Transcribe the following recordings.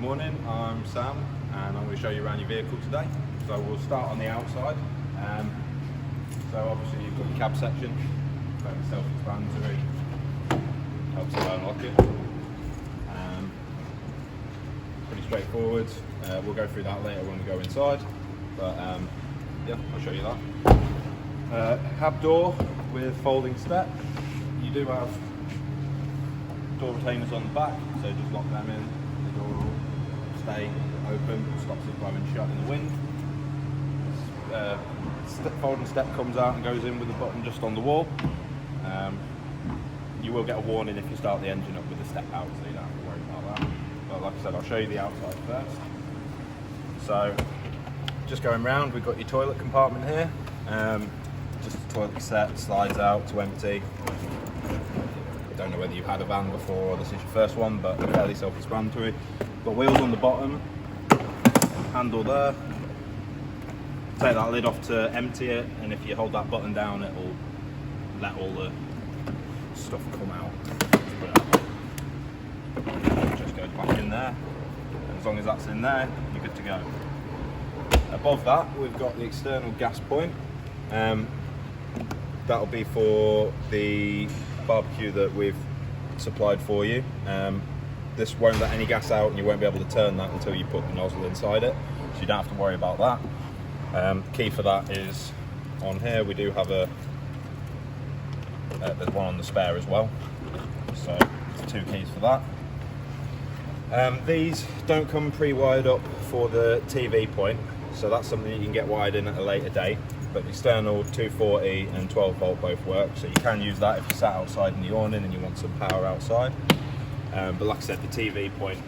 morning, I'm Sam and I'm going to show you around your vehicle today. So we'll start on the outside. So obviously you've got your cab section, very self-explanatory, helps you unlock it. Pretty straightforward. We'll go through that later when we go inside, but yeah, I'll show you that. Cab door with folding step. You do have door retainers on the back, so just lock them in. The door will stay open, stops it blowing shut in the wind. Folding step comes out and goes in with the button just on the wall. You will get a warning if you start the engine up with the step out, so you don't have to worry about that. But like I said, I'll show you the outside first. So, just going round, we've got your toilet compartment here. Just a toilet set, slides out to empty. I don't know whether you've had a van before or this is your first one, but fairly self-explanatory. Got wheels on the bottom, handle there. Take that lid off to empty it, and if you hold that button down, it will let all the stuff come out. Just goes back in there. And as long as that's in there, you're good to go. Above that, we've got the external gas point. That'll be for the barbecue that we've supplied for you. This won't let any gas out and you won't be able to turn that until you put the nozzle inside it, so you don't have to worry about that. Key for that is on here. We do have there's one on the spare as well, so there's 2 keys for that. These don't come pre-wired up for the TV point, so that's something you can get wired in at a later date. But the external 240 and 12 volt both work, so you can use that if you're sat outside in the awning and you want some power outside. But like I said, the TV point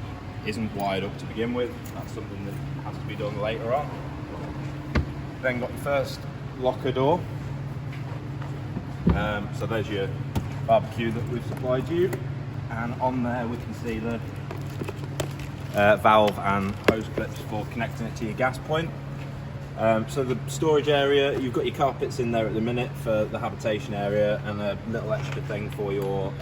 isn't wired up to begin with. That's something that has to be done later on. Then got your first locker door. So there's your barbecue that we've supplied you, and on there we can see the valve and hose clips for connecting it to your gas point. So the storage area, you've got your carpets in there at the minute for the habitation area, and a little extra thing for your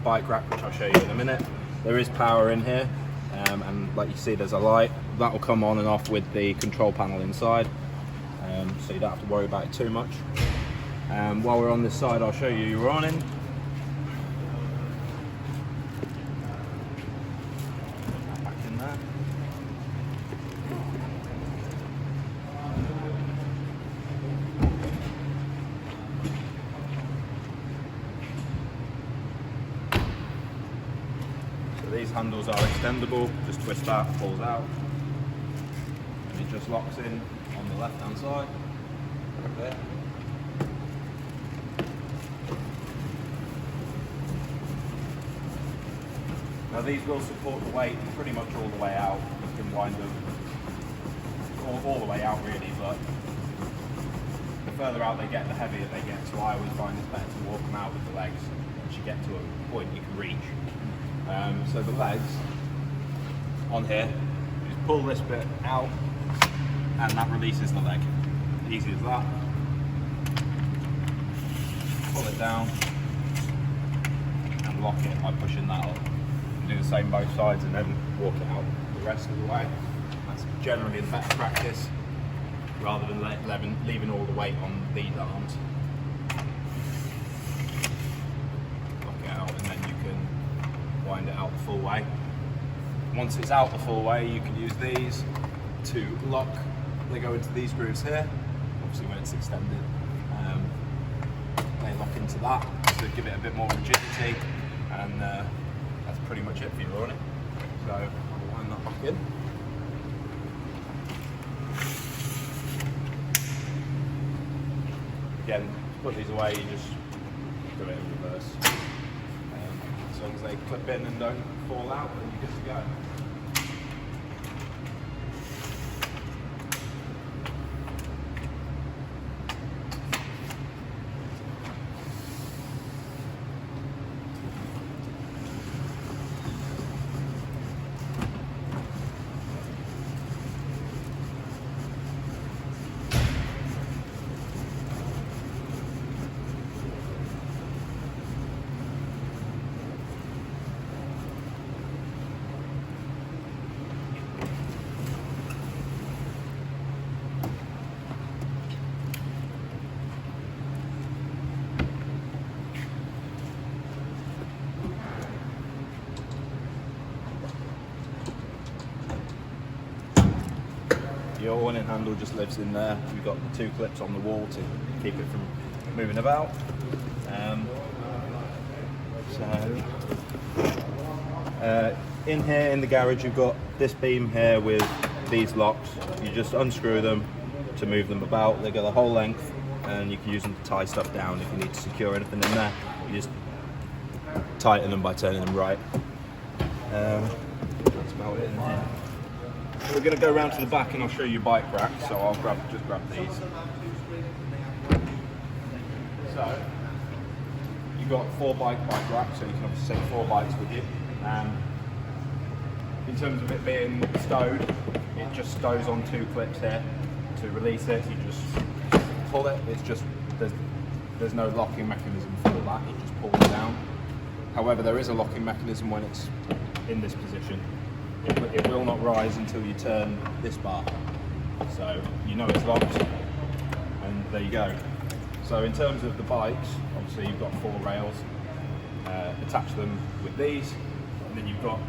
bike rack, which I'll show you in a minute. There is power in here, and like you see there's a light. That will come on and off with the control panel inside, so you don't have to worry about it too much. While we're on this side, I'll show you your awning. Back in there. These handles are extendable, just twist that, pulls out, and it just locks in on the left hand side, there. Now these will support the weight pretty much all the way out. You can wind them all the way out really, but the further out they get, the heavier they get, so I always find it's better to walk them out with the legs once you get to a point you can reach. So the legs on here, you just pull this bit out and that releases the leg. Easy as that. Pull it down and lock it by pushing that up. Do the same both sides and then walk it out the rest of the way. That's generally the better practice, rather than leaving all the weight on these arms. Lock it out and then you can wind it out the full way. Once it's out the full way, you can use these to lock. They go into these grooves here, obviously when it's extended. They lock into that to give it a bit more rigidity, and that's pretty much it for your awning. So I'll wind that back in. Again, to put these away, you just do it in reverse. As long as they clip in and don't fall out, then you're good to go. Your awning handle just lives in there. You've got the 2 clips on the wall to keep it from moving about. In here in the garage you've got this beam here with these locks. You just unscrew them to move them about. They go the whole length and you can use them to tie stuff down if you need to secure anything in there. You just tighten them by turning them right. That's about it in here. We're going to go around to the back and I'll show you bike rack, so I'll just grab these. So you've got 4 bike racks, so you can obviously take 4 bikes with you. In terms of it being stowed, it just stows on 2 clips here. To release it, you just pull it. It's just there's no locking mechanism for that. It just pulls down. However, there is a locking mechanism when it's in this position. It will not rise until you turn this bar. So you know it's locked, and there you go. So in terms of the bikes, obviously you've got 4 rails. Attach them with these, and then you've got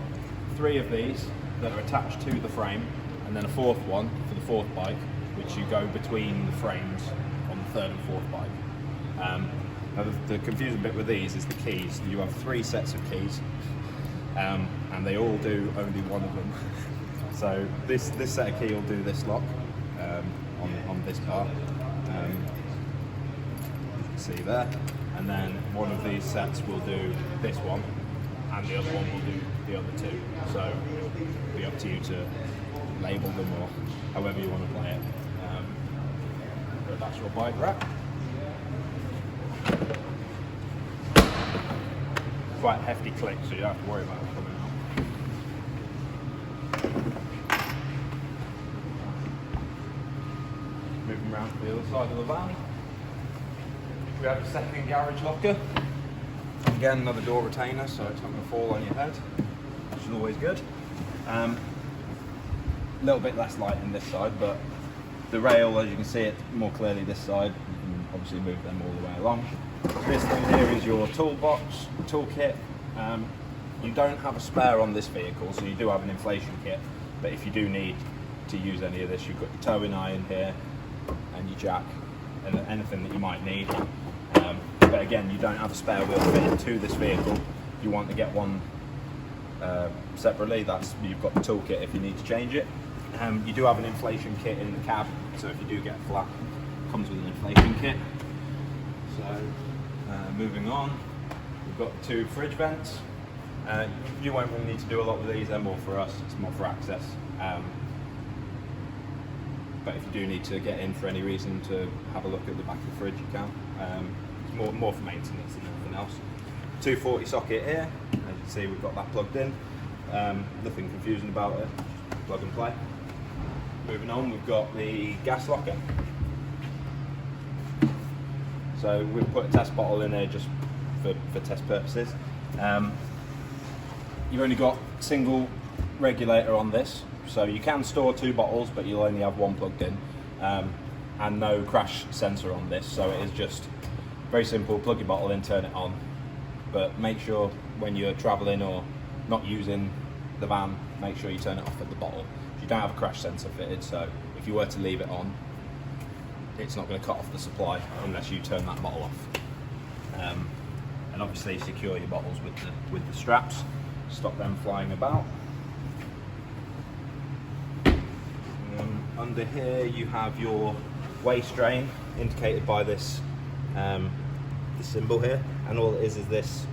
3 of these that are attached to the frame, and then a 4th one for the 4th bike, which you go between the frames on the 3rd and 4th bike. Now the confusing bit with these is the keys. You have 3 sets of keys, and they all do only one of them. So this set of key will do this lock on this bar. You can see there, and then one of these sets will do this one, and the other one will do the other 2. So it'll be up to you to label them or however you want to play it. But that's your bike rack. Quite a hefty click, so you don't have to worry about it coming out. Moving around to the other side of the van, we have a second garage locker. Again, another door retainer, so it's not going to fall on your head, which is always good. A little bit less light in this side, but the rail, as you can see it more clearly this side, you can obviously move them all the way along. This thing here is your toolbox, toolkit. You don't have a spare on this vehicle, so you do have an inflation kit, but if you do need to use any of this, you've got your towing iron here, and your jack, and anything that you might need. But again, you don't have a spare wheel fitted to this vehicle. If you want to get one separately, you've got the toolkit if you need to change it. You do have an inflation kit in the cab, so if you do get flat, it comes with an inflation kit. So moving on, we've got 2 fridge vents. You won't really need to do a lot with these, they're more for us, it's more for access. But if you do need to get in for any reason to have a look at the back of the fridge, you can. It's more for maintenance than anything else. 240 socket here, as you can see we've got that plugged in. Nothing confusing about it, plug and play. Moving on, we've got the gas locker. So we've put a test bottle in there just for test purposes. You've only got single regulator on this, so you can store 2 bottles, but you'll only have 1 plugged in, and no crash sensor on this. So it is just very simple: plug your bottle in, turn it on. But make sure when you're travelling or not using the van, make sure you turn it off at the bottle. You don't have a crash sensor fitted, so if you were to leave it on, it's not going to cut off the supply unless you turn that bottle off. And obviously secure your bottles with the straps, stop them flying about. Under here you have your waste drain, indicated by this symbol here, and all it is this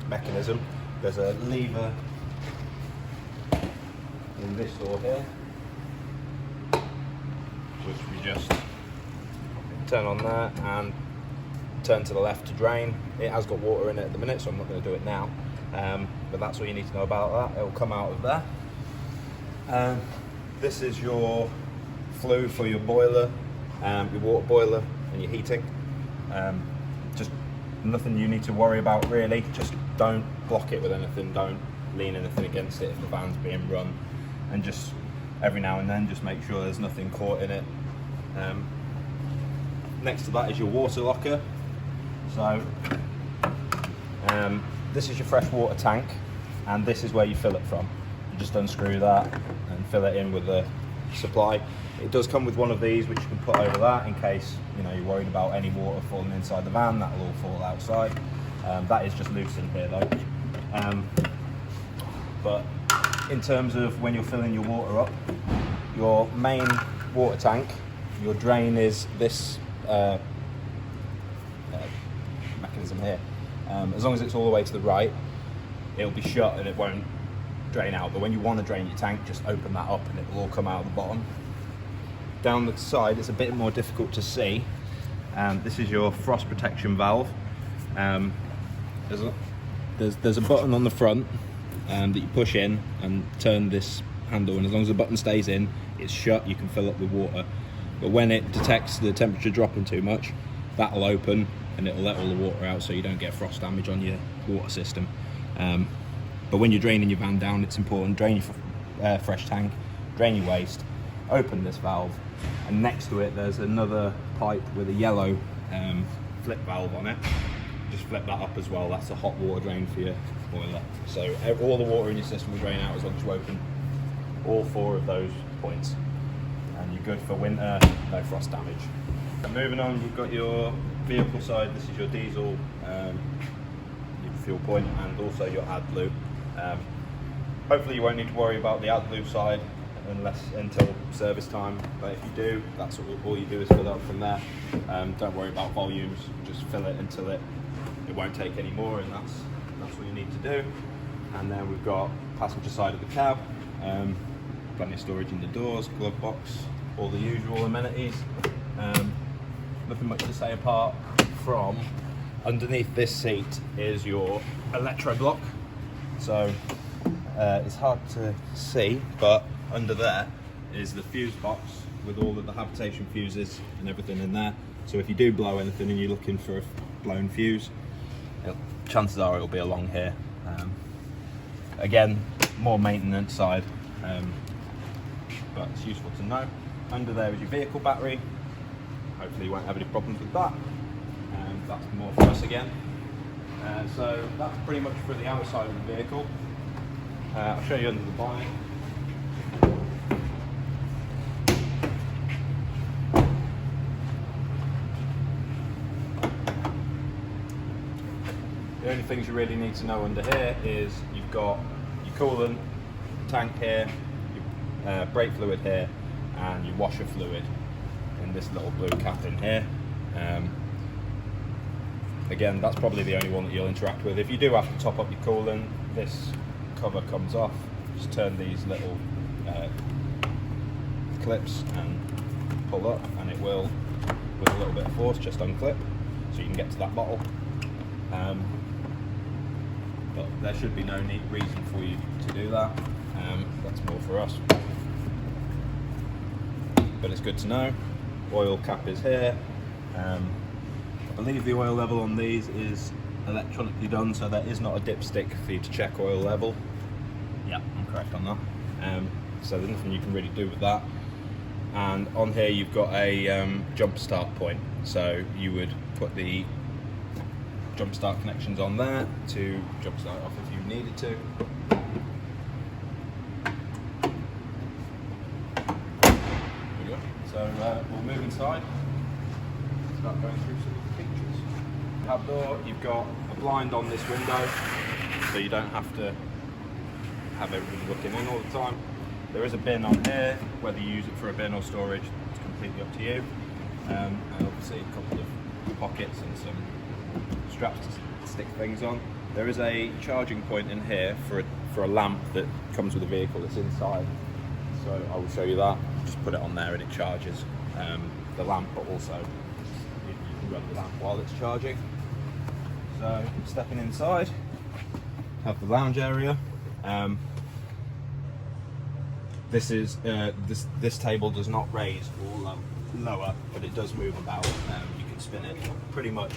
mechanism. There's a lever in this door here, which we just turn on there and turn to the left to drain. It has got water in it at the minute, so I'm not going to do it now, but that's all you need to know about that. It will come out of there. This is your flue for your boiler, your water boiler and your heating. Just nothing you need to worry about really. Just don't block it with anything, don't lean anything against it if the van's being run, and just every now and then just make sure there's nothing caught in it. Next to that is your water locker. So this is your fresh water tank, and this is where you fill it from. You just unscrew that and fill it in with the supply. It does come with one of these which you can put over that in case you're worried about any water falling inside the van. That'll all fall outside. That is just loose in here though. But in terms of when you're filling your water up, your main water tank, your drain is this mechanism here. As long as it's all the way to the right, it'll be shut and it won't drain out. But when you want to drain your tank, just open that up and it will all come out of the bottom. Down the side, it's a bit more difficult to see. This is your frost protection valve. There's a button on the front that you push in and turn this handle, and as long as the button stays in, it's shut, you can fill up with water. But when it detects the temperature dropping too much, that'll open and it'll let all the water out so you don't get frost damage on your water system. But when you're draining your van down, it's important, drain your fresh tank, drain your waste, open this valve, and next to it there's another pipe with a yellow flip valve on it. Just flip that up as well, that's a hot water drain for your boiler. So all the water in your system will drain out as long as you open all 4 of those points. And you're good for winter, no frost damage. And moving on, you've got your vehicle side. This is your diesel, your fuel point, and also your AdBlue. Hopefully you won't need to worry about the AdBlue side until service time, but if you do, that's all you do is fill it up from there. Don't worry about volumes, just fill it until it won't take any more, and that's what you need to do. And then we've got passenger side of the cab, plenty of storage in the doors, glove box, all the usual amenities. Nothing much to say apart from underneath this seat is your electro block. So it's hard to see, but under there is the fuse box with all of the habitation fuses and everything in there. So if you do blow anything and you're looking for a blown fuse, chances are it'll be along here. Again, more maintenance side, but it's useful to know. Under there is your vehicle battery. Hopefully you won't have any problems with that. That's more for us again. So that's pretty much for the outside of the vehicle. I'll show you under the bonnet. The only things you really need to know under here is you've got your coolant tank here, your brake fluid here, and your washer fluid in this little blue cap in here. Again, that's probably the only one that you'll interact with. If you do have to top up your coolant, this cover comes off. Just turn these little clips and pull up, and it will, with a little bit of force, just unclip so you can get to that bottle. But there should be no reason for you to do that. That's more for us. But it's good to know. Oil cap is here. I believe the oil level on these is electronically done, so there is not a dipstick for you to check oil level. Yeah, I'm correct on that. So there's nothing you can really do with that. And on here you've got a jump start point. So you would put the jump start connections on there to jump start off if you needed to. There we go. So we'll move inside, start going through some of the pictures. Outdoor, you've got a blind on this window, so you don't have to have everybody looking in all the time. There is a bin on here, whether you use it for a bin or storage, it's completely up to you. And obviously a couple of pockets and some straps to stick things on. There is a charging point in here for a lamp that comes with the vehicle that's inside. So I will show you that. Just put it on there and it charges the lamp, but also you can run the lamp while it's charging. So stepping inside, have the lounge area. This table does not raise or lower, but it does move about. You can spin it pretty much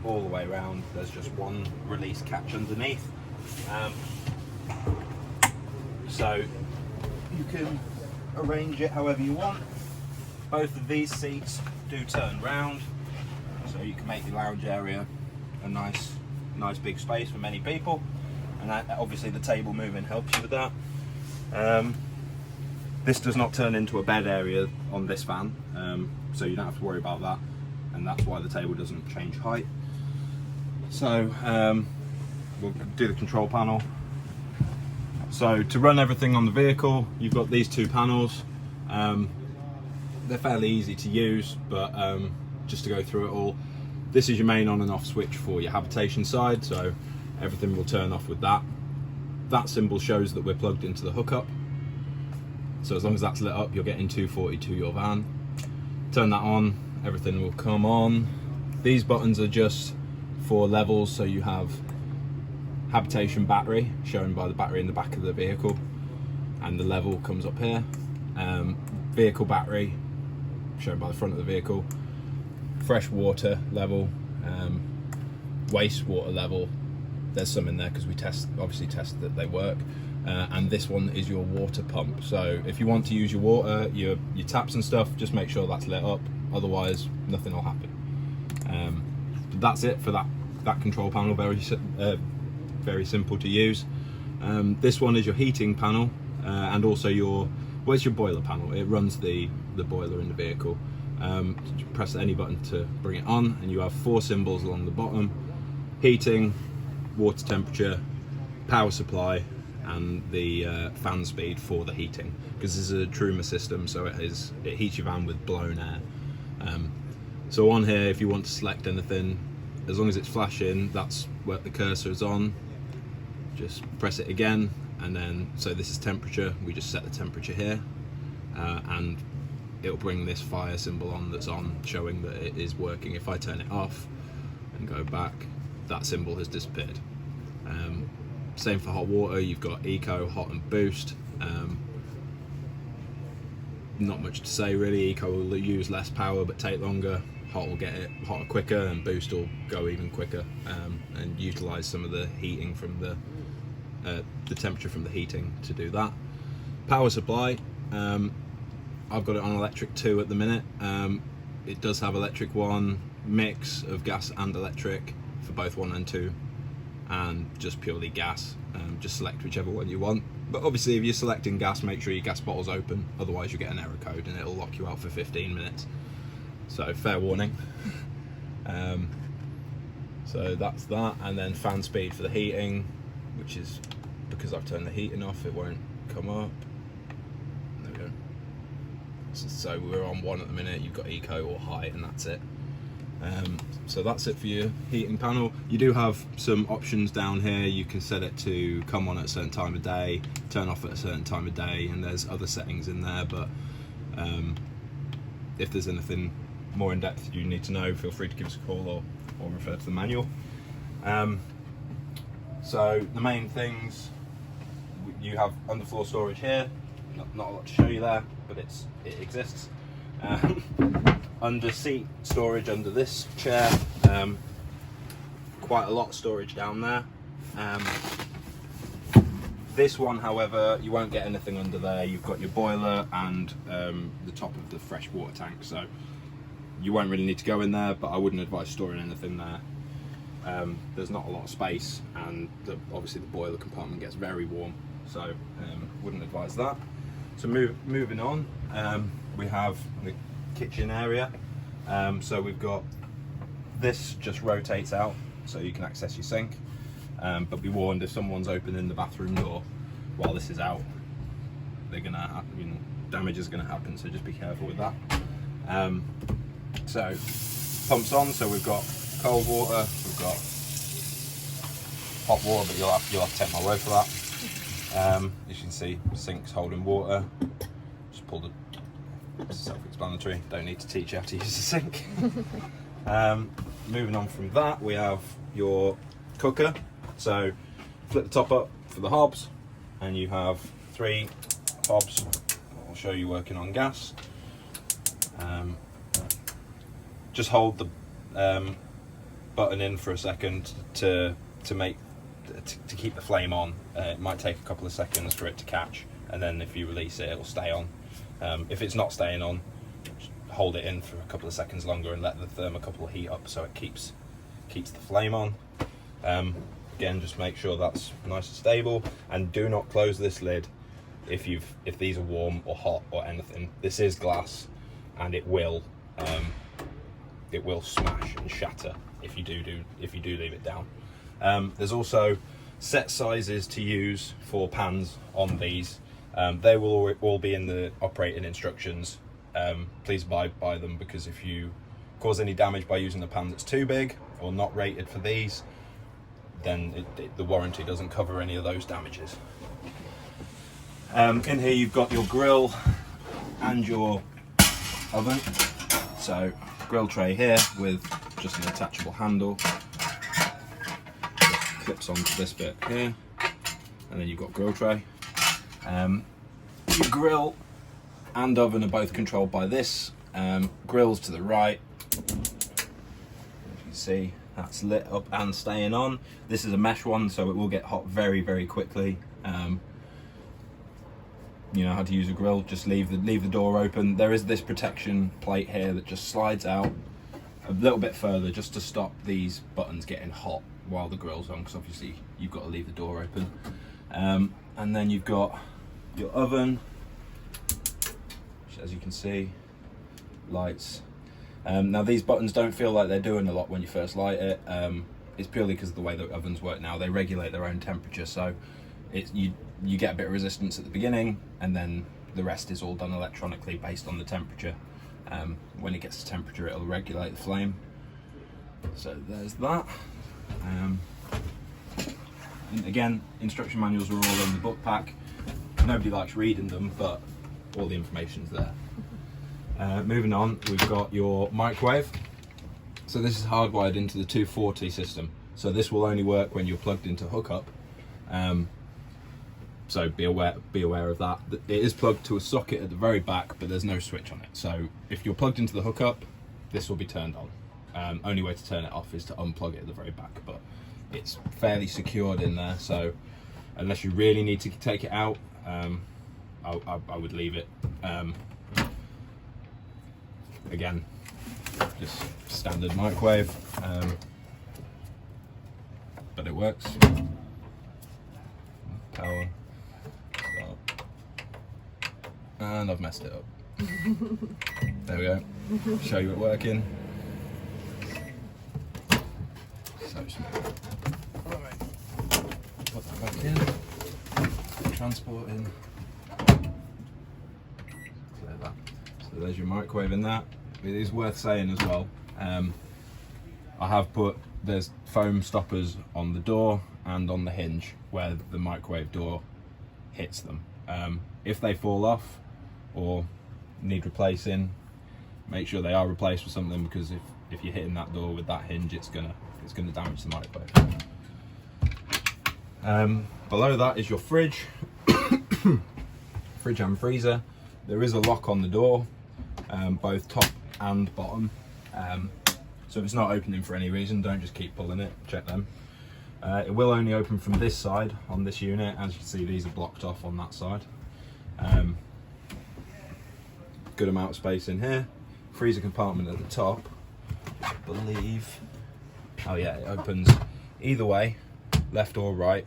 all the way around. There's just one release catch underneath, so you can arrange it however you want. Both of these seats do turn round, so you can make the lounge area a nice big space for many people, and obviously the table moving helps you with that. This does not turn into a bed area on this fan, so you don't have to worry about that, and that's why the table doesn't change height. So we'll do the control panel. So to run everything on the vehicle, you've got these two panels. They're fairly easy to use, but just to go through it all, this is your main on and off switch for your habitation side, so everything will turn off with that. That symbol shows that we're plugged into the hookup, so as long as that's lit up, you're getting 240 to your van. Turn that on, everything will come on. These buttons are just for levels, so you have habitation battery shown by the battery in the back of the vehicle, and the level comes up here. Vehicle battery shown by the front of the vehicle. Fresh water level, wastewater level. There's some in there because we obviously tested that they work. And this one is your water pump. So if you want to use your water, your taps and stuff, just make sure that's lit up. Otherwise, nothing will happen. That's it for that control panel. Very simple to use. This one is your heating panel, and also it's your boiler panel. It runs the boiler in the vehicle. You press any button to bring it on, and you have 4 symbols along the bottom: heating, water temperature, power supply, and the fan speed for the heating, because this is a Truma system, so it heats your van with blown air. So on here, if you want to select anything, as long as it's flashing, that's where the cursor is on. Just press it again, and then, so this is temperature, we just set the temperature here, and it'll bring this fire symbol on that's on, showing that it is working. If I turn it off and go back, that symbol has disappeared. Same for hot water, you've got eco, hot and boost. Not much to say really. Eco will use less power but take longer. Hot will get it hotter quicker, and boost will go even quicker, and utilise some of the heating from the temperature from the heating to do that. Power supply, I've got it on electric 2 at the minute. It does have electric 1, mix of gas and electric for both 1 and 2, and just purely gas. Just select whichever one you want, but obviously if you're selecting gas, make sure your gas bottle's open, otherwise you get an error code and it'll lock you out for 15 minutes. So fair warning. So that's that, and then fan speed for the heating, which is, because I've turned the heating off, it won't come up. There we go. So we're on 1 at the minute, you've got eco or high, and that's it. So that's it for your heating panel. You do have some options down here. You can set it to come on at a certain time of day, turn off at a certain time of day, and there's other settings in there, but if there's anything more in depth you need to know, feel free to give us a call or refer to the manual. So the main things, you have underfloor storage here. Not a lot to show you there, but it exists. Under seat storage under this chair, quite a lot of storage down there. This one, however, you won't get anything under there. You've got your boiler and the top of the fresh water tank, so you won't really need to go in there, but I wouldn't advise storing anything there. There's not a lot of space, and obviously the boiler compartment gets very warm, so wouldn't advise that. So moving on, we have the kitchen area. So we've got this, just rotates out so you can access your sink, but be warned, if someone's opening the bathroom door while this is out, they're gonna, damage is gonna happen, so just be careful with that. So pumps on, so we've got cold water, we've got hot water, but you'll have to take my word for that. As you can see, sink's holding water. Just pull the, it's self-explanatory, don't need to teach you how to use the sink. Moving on from that, we have your cooker. So flip the top up for the hobs, and you have 3 hobs. I'll show you working on gas. Just hold the button in for a second to keep the flame on. It might take a couple of seconds for it to catch, and then if you release it, it'll stay on. If it's not staying on, hold it in for a couple of seconds longer and let the thermocouple heat up so it keeps the flame on. Again, just make sure that's nice and stable, and do not close this lid if these are warm or hot or anything. This is glass, and it will smash and shatter if you do leave it down. There's also set sizes to use for pans on these. They will all be in the operating instructions. Please abide by them, because if you cause any damage by using a pan that's too big or not rated for these, then the warranty doesn't cover any of those damages. In here you've got your grill and your oven. So grill tray here with just an attachable handle, just clips onto this bit here, and then you've got grill tray. Your grill and oven are both controlled by this. Grill's to the right. As you can see, that's lit up and staying on. This is a mesh one, so it will get hot very, very quickly. You know how to use a grill, just leave the door open. There is this protection plate here that just slides out a little bit further, just to stop these buttons getting hot while the grill's on, because obviously you've got to leave the door open. And then you've got your oven, which, as you can see, lights. Now these buttons don't feel like they're doing a lot when you first light it. It's purely because of the way the ovens work now. They regulate their own temperature, so you get a bit of resistance at the beginning, and then the rest is all done electronically based on the temperature. When it gets to temperature, it'll regulate the flame. So there's that. And again, instruction manuals are all in the book pack. Nobody likes reading them, but all the information's there. Moving on, we've got your microwave. So this is hardwired into the 240 system. So this will only work when you're plugged into hookup. So be aware of that. It is plugged to a socket at the very back, but there's no switch on it. So if you're plugged into the hookup, this will be turned on. Only way to turn it off is to unplug it at the very back, but it's fairly secured in there. So unless you really need to take it out, I would leave it. Again, just standard microwave, but it works. Power. And I've messed it up. There we go. Show you it working. So smooth. Alright. Put that back in. Transporting. Clear that. So there's your microwave in that. It is worth saying as well, I have there's foam stoppers on the door and on the hinge where the microwave door hits them. If they fall off or need replacing, make sure they are replaced with something, because if you're hitting that door with that hinge, it's gonna damage the microwave. Below that is your fridge, fridge and freezer. There is a lock on the door, both top and bottom. So if it's not opening for any reason, don't just keep pulling it, check them. It will only open from this side on this unit. As you can see, these are blocked off on that side. Good amount of space in here. Freezer compartment at the top, I believe. Oh yeah, it opens either way, left or right,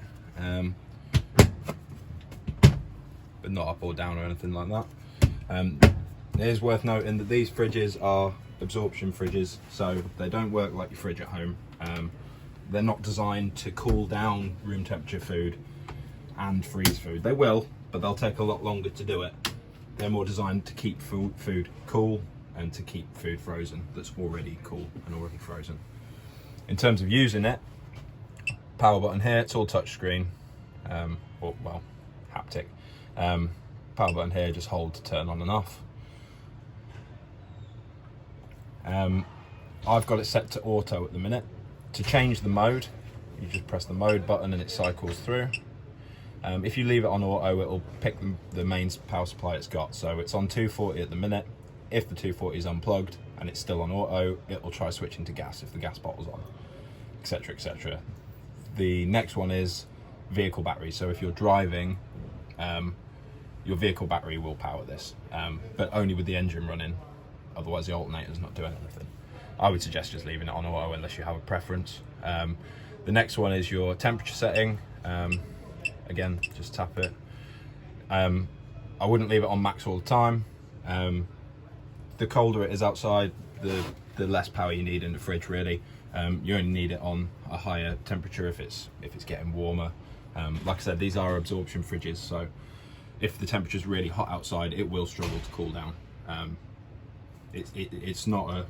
but not up or down or anything like that. It is worth noting that these fridges are absorption fridges, so they don't work like your fridge at home. They're not designed to cool down room temperature food and freeze food. They will, but they'll take a lot longer to do it. They're more designed to keep food cool and to keep food frozen that's already cool and already frozen. In terms of using it, power button here, it's all touch screen, or well, haptic. Power button here, just hold to turn on and off. I've got it set to auto at the minute. To change the mode, you just press the mode button and it cycles through. If you leave it on auto, it'll pick the main power supply it's got. So it's on 240 at the minute. If the 240 is unplugged and it's still on auto, it will try switching to gas if the gas bottle's on, etc, etc. The next one is vehicle battery. So if you're driving, your vehicle battery will power this, but only with the engine running. Otherwise the alternator's not doing anything. I would suggest just leaving it on auto unless you have a preference. The next one is your temperature setting. Again, just tap it. I wouldn't leave it on max all the time. The colder it is outside, the less power you need in the fridge really. You only need it on a higher temperature if it's getting warmer. Like I said, these are absorption fridges, so if the temperature's really hot outside, it will struggle to cool down. It's not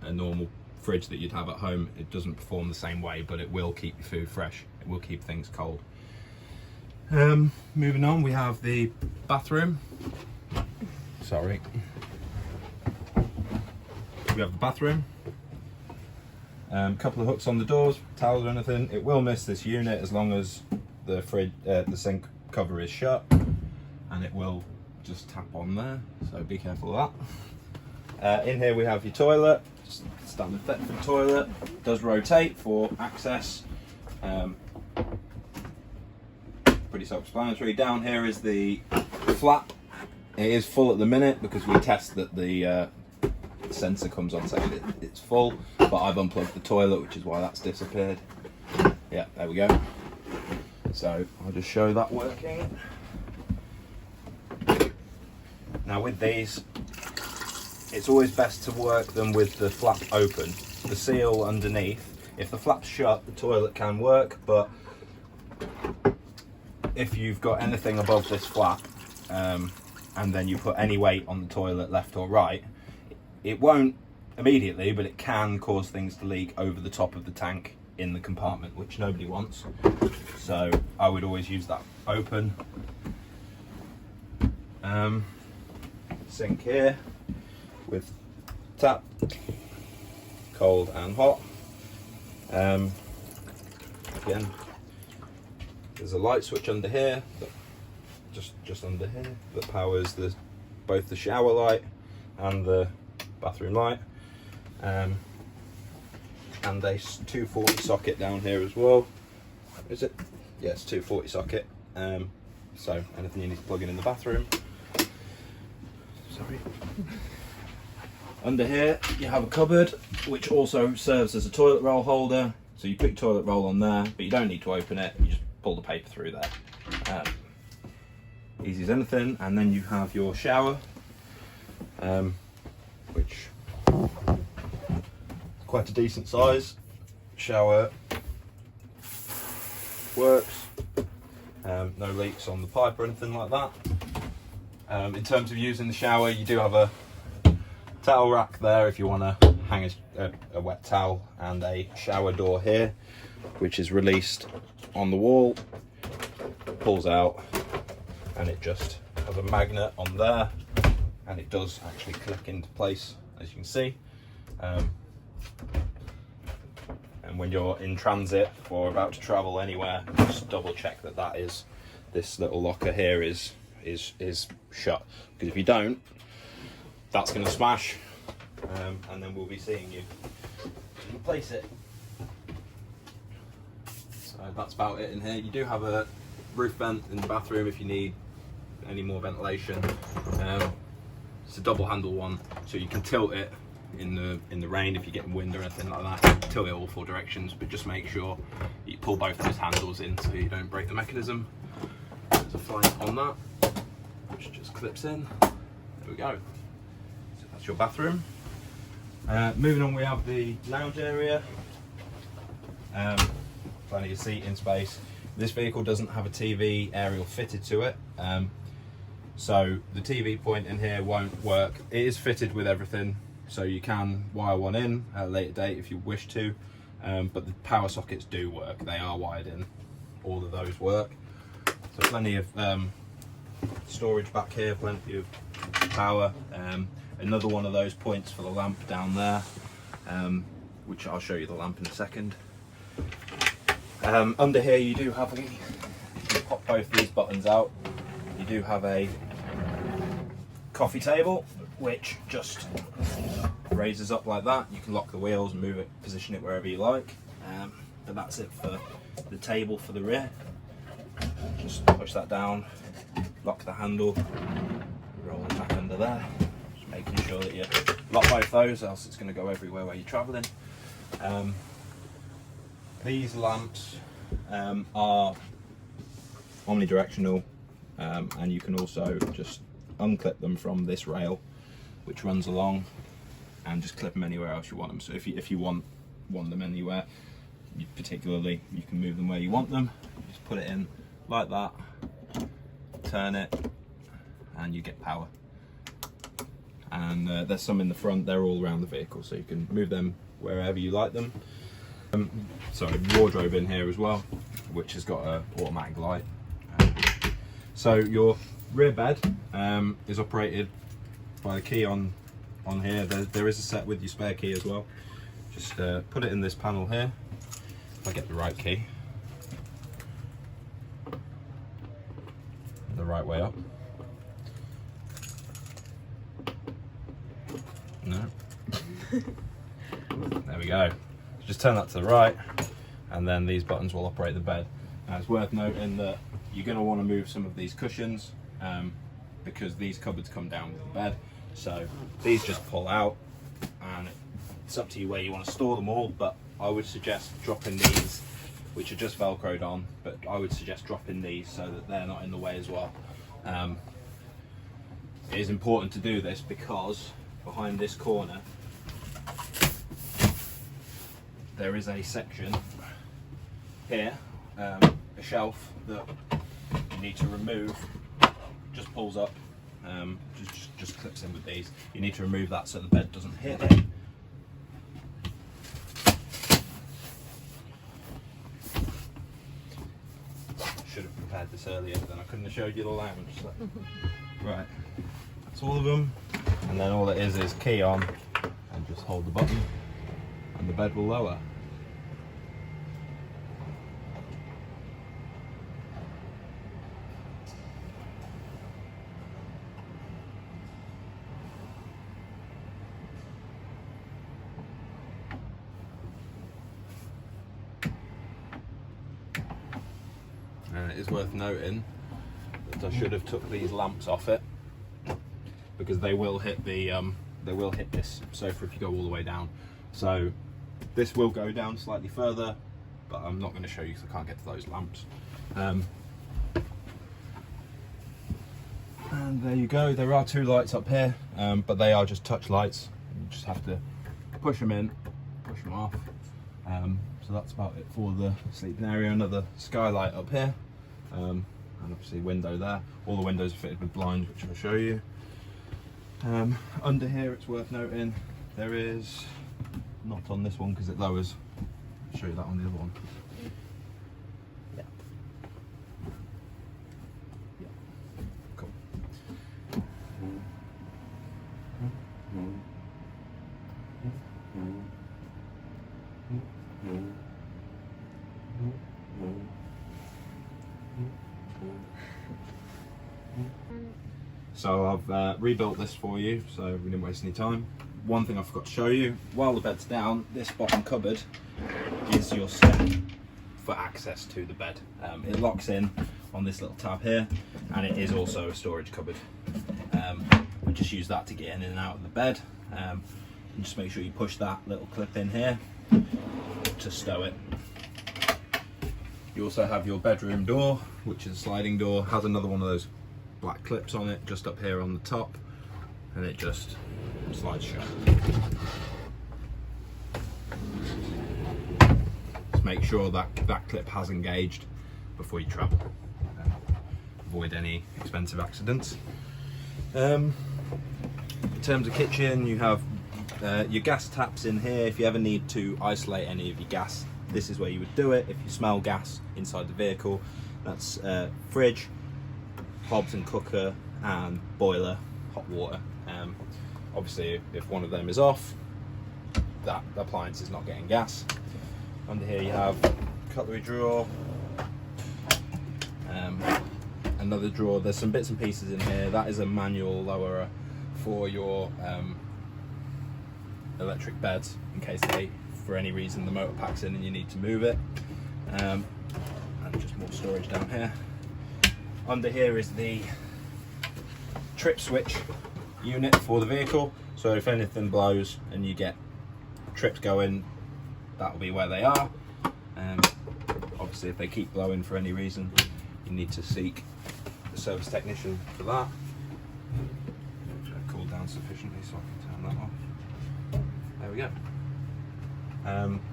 a normal fridge that you'd have at home. It doesn't perform the same way, but it will keep your food fresh. It will keep things cold. Moving on, we have the bathroom. Sorry. We have the bathroom. Couple of hooks on the doors, towels or anything. It will miss this unit as long as the sink cover is shut, and it will just tap on there, so be careful of that. In here we have your toilet, just standard Thetford toilet. It does rotate for access. Pretty self-explanatory. Down here is the flap. It is full at the minute because we test that the sensor comes on saying it's full, but I've unplugged the toilet, which is why that's disappeared. Yeah, there we go. So I'll just show that working. Now with these, it's always best to work them with the flap open. The seal underneath, if the flap's shut, the toilet can work, but if you've got anything above this flap, and then you put any weight on the toilet, left or right, it won't immediately, but it can cause things to leak over the top of the tank in the compartment, which nobody wants. So I would always use that open. Sink here with tap, cold and hot. Again, there's a light switch under here, just under here, that powers both the shower light and the bathroom light. And a 240 socket down here as well. Is it? Yeah, it's 240 socket. So anything you need to plug in the bathroom. Sorry. Under here you have a cupboard, which also serves as a toilet roll holder. So you put your toilet roll on there, but you don't need to open it. You just pull the paper through there. Easy as anything. And then you have your shower, which is quite a decent size. Shower works. No leaks on the pipe or anything like that. In terms of using the shower, you do have a towel rack there if you want to hang a wet towel, and a shower door here, which is released on the wall, pulls out, and it just has a magnet on there, and it does actually click into place, as you can see. And when you're in transit or about to travel anywhere, just double check that this little locker here is shut, because if you don't, that's going to smash, and then we'll be seeing you replace it. So that's about it in here. You do have a roof vent in the bathroom if you need any more ventilation. It's a double handle one, so you can tilt it in the rain if you're getting wind or anything like that. Tilt it all 4 directions, but just make sure you pull both those handles in so you don't break the mechanism. There's a flange on that, which just clips in. There we go. So that's your bathroom. Moving on, we have the lounge area. Plenty of seating space. This vehicle doesn't have a TV aerial fitted to it, so the TV point in here won't work. It is fitted with everything, so you can wire one in at a later date if you wish to, but the power sockets do work. They are wired in. All of those work. So plenty of storage back here, plenty of power. Another one of those points for the lamp down there, which I'll show you the lamp in a second. Under here you do have you pop both these buttons out. You do have a coffee table, which just raises up like that. You can lock the wheels and move it, position it wherever you like. But that's it for the table for the rear. Just push that down, lock the handle, roll it back under there. Just making sure that you lock both those, else it's going to go everywhere where you're travelling. These lamps are omnidirectional. and you can also just unclip them from this rail which runs along and just clip them anywhere else you want them. So if you want them anywhere particularly, you can move them where you want them. Just put it in like that, turn it, and you get power. And there's some in the front, they're all around the vehicle, so you can move them wherever you like them. Sorry, wardrobe in here as well, which has got an automatic light. So your rear bed is operated by the key on here. There is a set with your spare key as well. Just put it in this panel here. If I get the right key, the right way up. No. There we go. Just turn that to the right, and then these buttons will operate the bed. Now it's worth noting that you're going to want to move some of these cushions because these cupboards come down with the bed. So these just pull out, and it's up to you where you want to store them all, but I would suggest dropping these, which are just velcroed on, but I would suggest dropping these so that they're not in the way as well. It is important to do this because behind this corner there is a section here, a shelf that you need to remove. Just pulls up, just clips in with these. You need to remove that so the bed doesn't hit it. Should have prepared this earlier, then I couldn't have showed you the lounge. So. Right, that's all of them, and then all it is key on and just hold the button and the bed will lower. And it is worth noting that I should have took these lamps off it because they will hit this sofa if you go all the way down. So this will go down slightly further, but I'm not going to show you because I can't get to those lamps. And there you go. There are two lights up here, but they are just touch lights. You just have to push them in, push them off. So that's about it for the sleeping area. Another skylight up here, and obviously window there. All the windows are fitted with blinds, which I'll show you. Under here, it's worth noting, there is, not on this one because it lowers, I'll show you that on the other one. Yeah. Yeah. Cool. So I've rebuilt this for you, so we didn't waste any time. One thing I forgot to show you, while the bed's down, this bottom cupboard is your step for access to the bed. It locks in on this little tab here, and it is also a storage cupboard. We just use that to get in and out of the bed. And just make sure you push that little clip in here to stow it. You also have your bedroom door, which is a sliding door, has another one of those black clips on it just up here on the top, and it just slides shut. Just make sure that that clip has engaged before you travel. Avoid any expensive accidents. In terms of kitchen, you have your gas taps in here. If you ever need to isolate any of your gas, this is where you would do it. If you smell gas inside the vehicle, that's fridge, hobs and cooker, and boiler, hot water. Obviously, if one of them is off, that appliance is not getting gas. Under here you have cutlery drawer, another drawer. There's some bits and pieces in here. That is a manual lowerer for your electric beds in case for any reason the motor packs in and you need to move it. And just more storage down here. Under here is the trip switch unit for the vehicle, so if anything blows and you get trips going, that will be where they are. Obviously if they keep blowing for any reason, you need to seek service technician for that. Cooled down sufficiently so I can turn that off. There we go.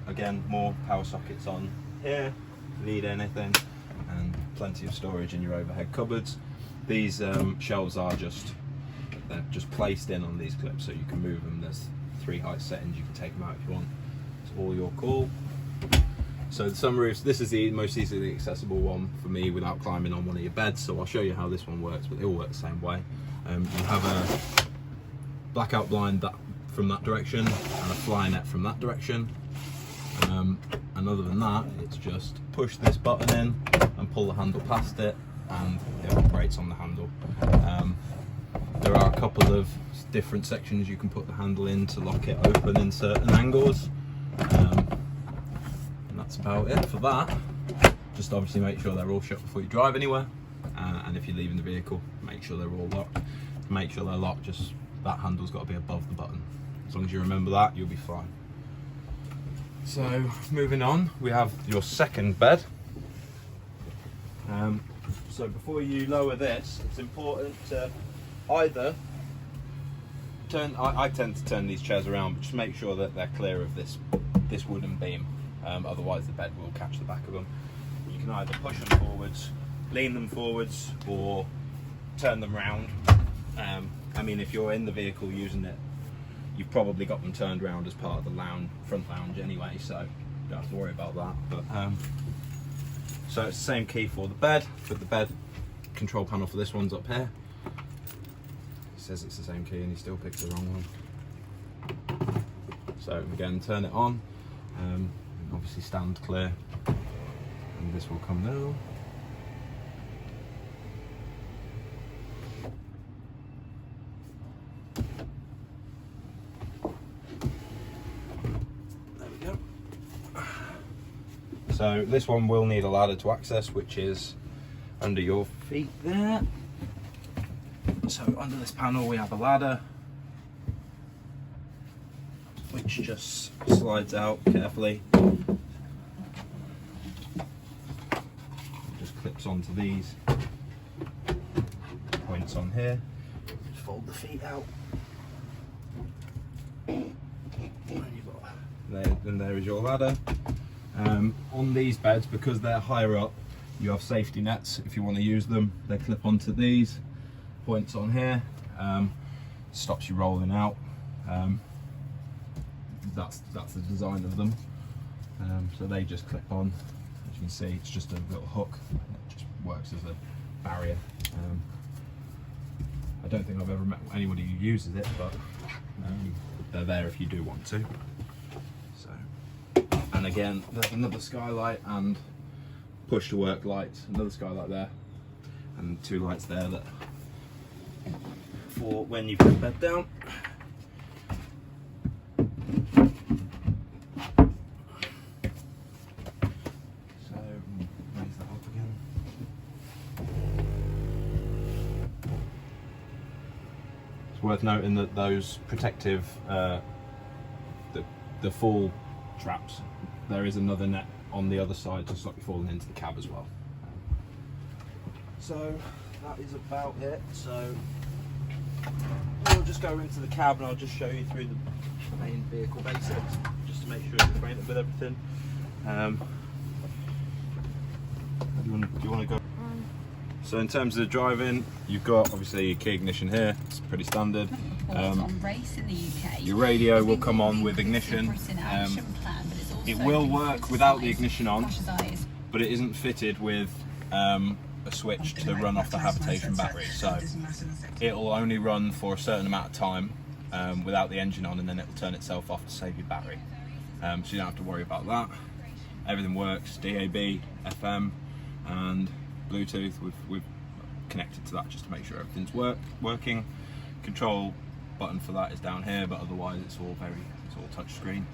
Again, more power sockets on here if you need anything, and plenty of storage in your overhead cupboards. These shelves are they're just placed in on these clips, so you can move them. There's 3 height settings, you can take them out if you want. It's all your call. So the sunroofs, this is the most easily accessible one for me without climbing on one of your beds, so I'll show you how this one works, but they all work the same way. You have a blackout blind from that direction and a fly net from that direction. And other than that, it's just push this button in and pull the handle past it, and it operates on the handle. There are a couple of different sections you can put the handle in to lock it open in certain angles. And that's about it for that. Just obviously make sure they're all shut before you drive anywhere. And if you're leaving the vehicle, make sure they're all locked. To make sure they're locked, just that handle's got to be above the button. As long as you remember that, you'll be fine. So moving on, we have your second bed. So before you lower this, it's important to either turn, I tend to turn these chairs around, but just make sure that they're clear of this wooden beam, otherwise the bed will catch the back of them. You can either push them forwards, lean them forwards, or turn them round. I mean, if you're in the vehicle using it, you've probably got them turned around as part of the front lounge anyway, so you don't have to worry about that. But so it's the same key for the bed, but the bed control panel for this one's up here. It says it's the same key and he still picked the wrong one. So again, turn it on, and obviously stand clear, and this will come down. So this one will need a ladder to access, which is under your feet there. So under this panel we have a ladder, which just slides out carefully. Just clips onto these points on here. Just fold the feet out. And there is your ladder. On these beds, because they're higher up, you have safety nets if you want to use them. They clip onto these points on here. Stops you rolling out. That's the design of them. So they just clip on. As you can see, it's just a little hook. It just works as a barrier. I don't think I've ever met anybody who uses it, but they're there if you do want to. And again, there's another skylight and push to work lights, another skylight there, and 2 lights there that for when you put the bed down. So raise that up again. It's worth noting that those protective, the fall traps, there is another net on the other side to stop you falling into the cab as well. So that is about it. So we'll just go into the cab and I'll just show you through the main vehicle basics, just to make sure you're acquainted with everything. Do you want to go? So in terms of the driving, you've got obviously your key ignition here. It's pretty standard. Your radio will come on with ignition. It will work without the ignition on, but it isn't fitted with a switch to run off the habitation battery. So it'll only run for a certain amount of time without the engine on, and then it'll turn itself off to save your battery. So you don't have to worry about that. Everything works, DAB, FM, and Bluetooth. We've connected to that just to make sure everything's working. Control button for that is down here, but otherwise it's all touch screen.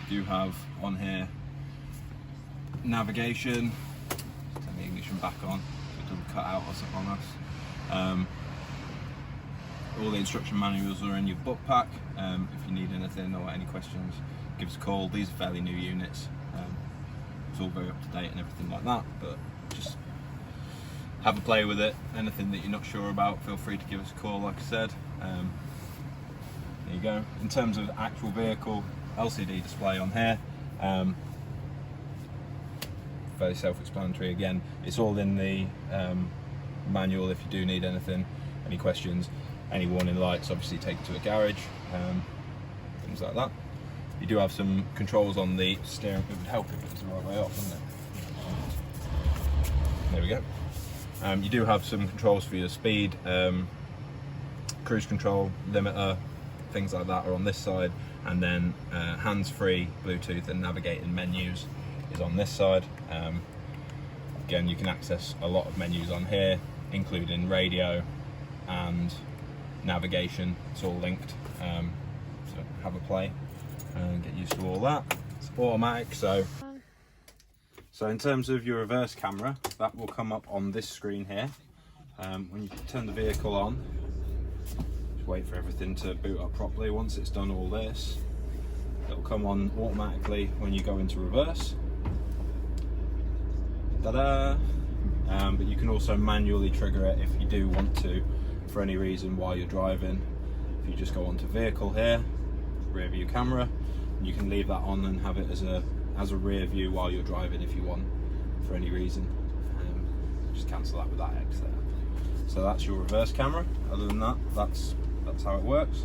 Do have on here navigation. Turn the ignition back on, so it doesn't cut out on us. All the instruction manuals are in your book pack. If you need anything or any questions, give us a call. These are fairly new units. It's all very up to date and everything like that, but just have a play with it. Anything that you're not sure about, feel free to give us a call, like I said. There you go. In terms of actual vehicle, LCD display on here. Very self-explanatory. Again, it's all in the manual if you do need anything, any questions, any warning lights, obviously take it to a garage, things like that. You do have some controls on the steering. It would help if it was the right way up, wouldn't it? There we go. You do have some controls for your speed, cruise control, limiter, things like that are on this side, and then hands-free Bluetooth and navigating menus is on this side. Again, you can access a lot of menus on here, including radio and navigation. It's all linked, so have a play and get used to all that. It's automatic, so in terms of your reverse camera, that will come up on this screen here. When you turn the vehicle on, just wait for everything to boot up properly. Once it's done all this, it'll come on automatically when you go into reverse. Ta-da! But you can also manually trigger it if you do want to, for any reason while you're driving. If you just go onto vehicle here, rear view camera, you can leave that on and have it as a rear view while you're driving if you want, for any reason. Just cancel that with that X there. So that's your reverse camera. Other than that, that's how it works.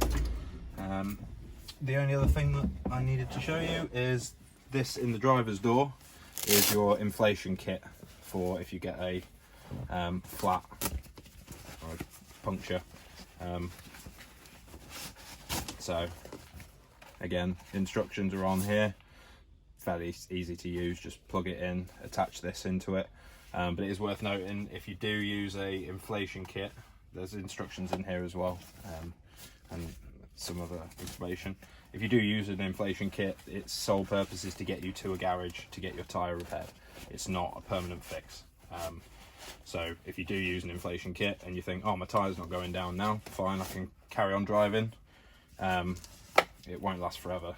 The only other thing that I needed to show you is this in the driver's door is your inflation kit for if you get a flat or a puncture. So again, instructions are on here, fairly easy to use. Just plug it in, attach this into it. But it is worth noting, if you do use a inflation kit, there's instructions in here as well, and some other information. If you do use an inflation kit, its sole purpose is to get you to a garage to get your tyre repaired. It's not a permanent fix. So if you do use an inflation kit and you think, oh, my tyre's not going down now, fine, I can carry on driving, it won't last forever.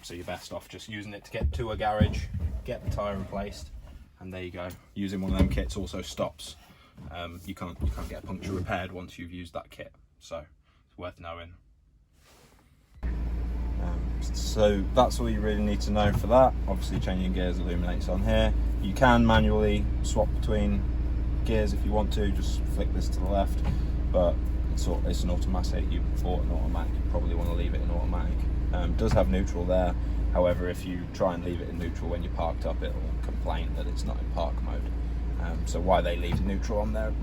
So you're best off just using it to get to a garage, get the tyre replaced, and there you go. Using one of them kits also stops. You can't get a puncture repaired once you've used that kit, so it's worth knowing. So that's all you really need to know for that. Obviously changing gears illuminates on here. You can manually swap between gears if you want to, just flick this to the left, but it's an automatic. You bought an automatic, you probably want to leave it in automatic. It does have neutral there, however if you try and leave it in neutral when you're parked up, it'll complain that it's not in park mode. So why they leave neutral on there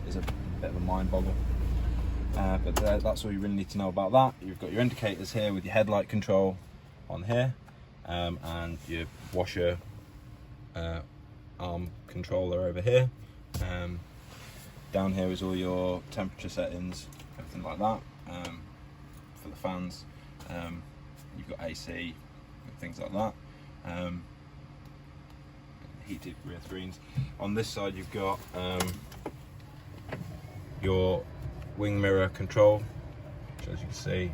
is a bit of a mind boggle. But that's all you really need to know about that. You've got your indicators here with your headlight control on here, and your washer arm controller over here. Down here is all your temperature settings, everything like that. For the fans, you've got AC and things like that. Heated rear screens. On this side you've got your wing mirror control, which as you can see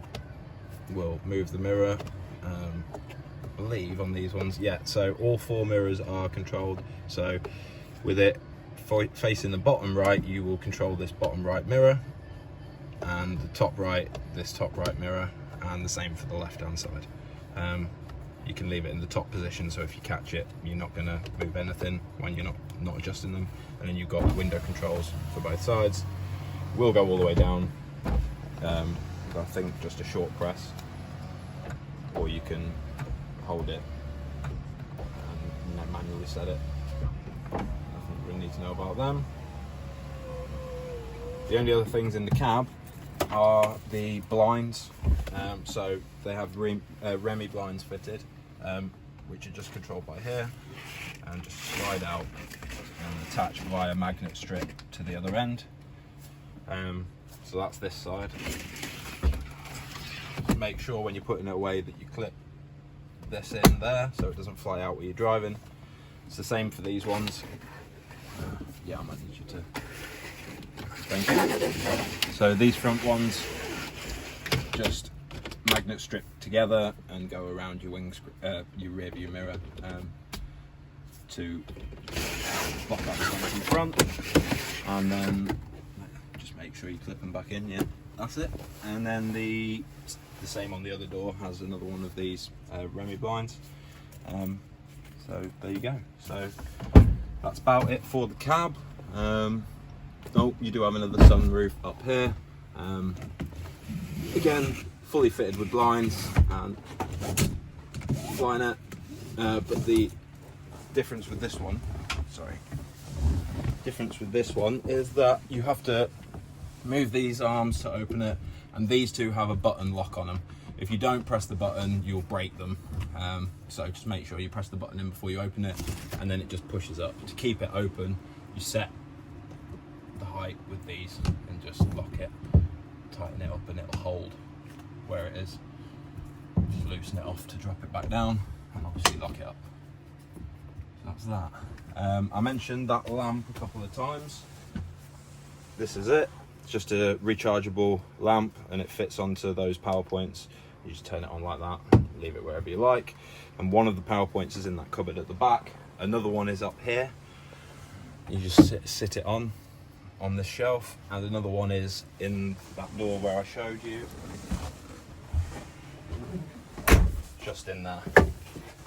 will move the mirror. I believe on these ones, yeah, so all 4 mirrors are controlled. So with it facing the bottom right, you will control this bottom right mirror, and the top right, this top right mirror, and the same for the left hand side. You can leave it in the top position, so if you catch it, you're not going to move anything when you're not adjusting them. And then you've got window controls for both sides. Will go all the way down. I think just a short press, or you can hold it and then manually set it. Nothing you really need to know about them. The only other things in the cab are the blinds. So they have Remy blinds fitted, which are just controlled by here and just slide out and attach via magnet strip to the other end. So that's this side. Make sure when you're putting it away that you clip this in there so it doesn't fly out while you're driving. It's the same for these ones. Yeah, I might need you to. Thank you. So these front ones just magnet strip together and go around your your rear view mirror. to lock up the ones in front, and then just make sure you clip them back in. Yeah, that's it. And then the same on the other door has another one of these Remy blinds. So there you go. So that's about it for the cab. Oh, you do have another sunroof up here. Again, fully fitted with blinds and fly net. But the difference with this one, is that you have to move these arms to open it, and these two have a button lock on them. If you don't press the button, you'll break them. So just make sure you press the button in before you open it, and then it just pushes up. To keep it open, you set the height with these and just lock it, tighten it up, and it'll hold where it is. Just loosen it off to drop it back down, and obviously lock it up. So that's that. I mentioned that lamp a couple of times. This is it. It's just a rechargeable lamp, and it fits onto those power points. You just turn it on like that, leave it wherever you like. And one of the power points is in that cupboard at the back. Another one is up here. You just sit it on this shelf, and another one is in that door where I showed you, just in there.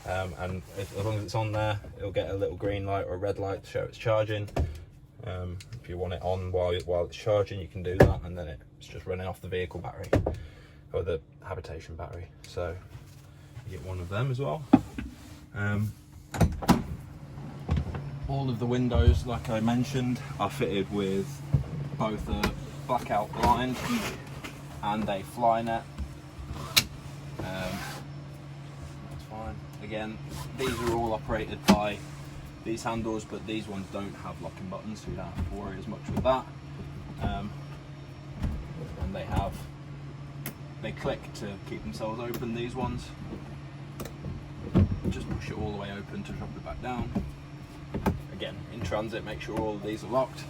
And as long as it's on there, it'll get a little green light or a red light to show it's charging. If you want it on while it's charging, you can do that, and then it's just running off the vehicle battery or the habitation battery. So you get one of them as well. All of the windows, like I mentioned, are fitted with both a blackout blind and a fly net. That's fine. Again, these are all operated by these handles, but these ones don't have locking buttons, so you don't have to worry as much with that. And they click to keep themselves open, these ones. Just push it all the way open to drop it back down. Again, in transit, make sure all of these are locked.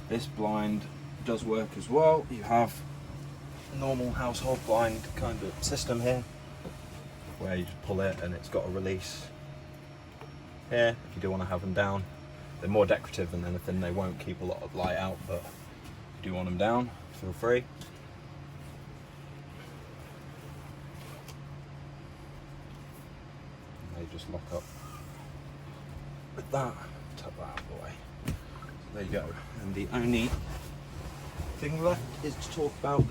This blind does work as well. You have a normal household blind kind of system here, where you just pull it and it's got a release here if you do want to have them down. They're more decorative than anything. They won't keep a lot of light out, but if you do want them down, feel free. And they just lock up with that. Tuck that out of the way. So there you go. And the only thing left is to talk about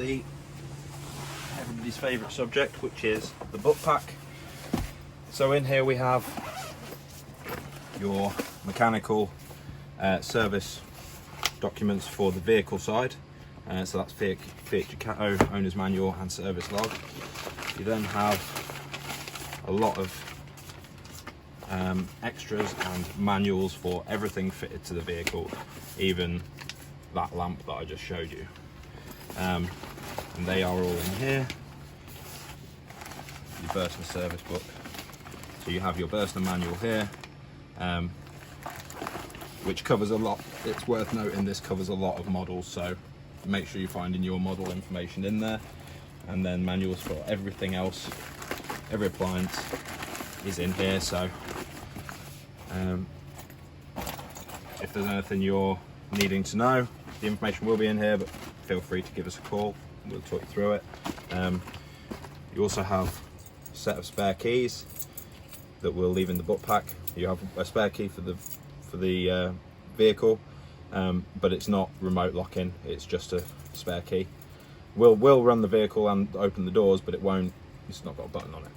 everybody's favourite subject, which is the book pack. So in here we have your mechanical service documents for the vehicle side. So that's Fiat Ducato, owner's manual and service log. You then have a lot of extras and manuals for everything fitted to the vehicle, even that lamp that I just showed you. And they are all in here. Your Burstner service book. So you have your Burstner manual here, which covers a lot. It's worth noting this covers a lot of models, so make sure you're finding your model information in there. And then manuals for everything else, every appliance is in here. So if there's anything you're needing to know, the information will be in here, but feel free to give us a call. We'll talk you through it. You also have a set of spare keys that we'll leave in the book pack. You have a spare key for the vehicle, but it's not remote locking. It's just a spare key. We'll run the vehicle and open the doors, but it won't. It's not got a button on it.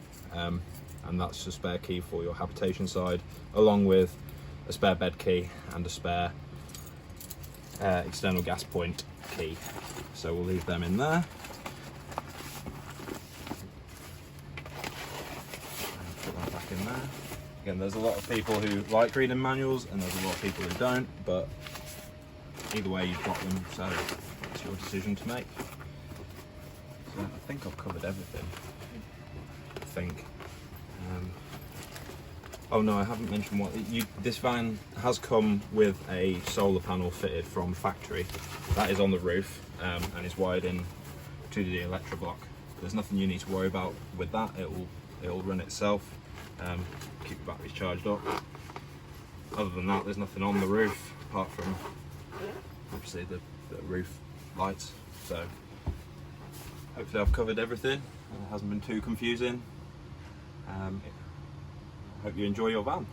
And that's a spare key for your habitation side, along with a spare bed key and a spare external gas point key. So we'll leave them in there. And put that back in there. Again, there's a lot of people who like reading manuals and there's a lot of people who don't, but either way you've got them, so it's your decision to make. So I think I've covered everything. I think. Oh no, I haven't mentioned what this van has come with a solar panel fitted from factory. That is on the roof and is wired in to the electroblock. There's nothing you need to worry about with that. It will run itself. Keep the batteries charged up. other than that, there's nothing on the roof apart from obviously the roof lights. So hopefully I've covered everything and it hasn't been too confusing. Hope you enjoy your van.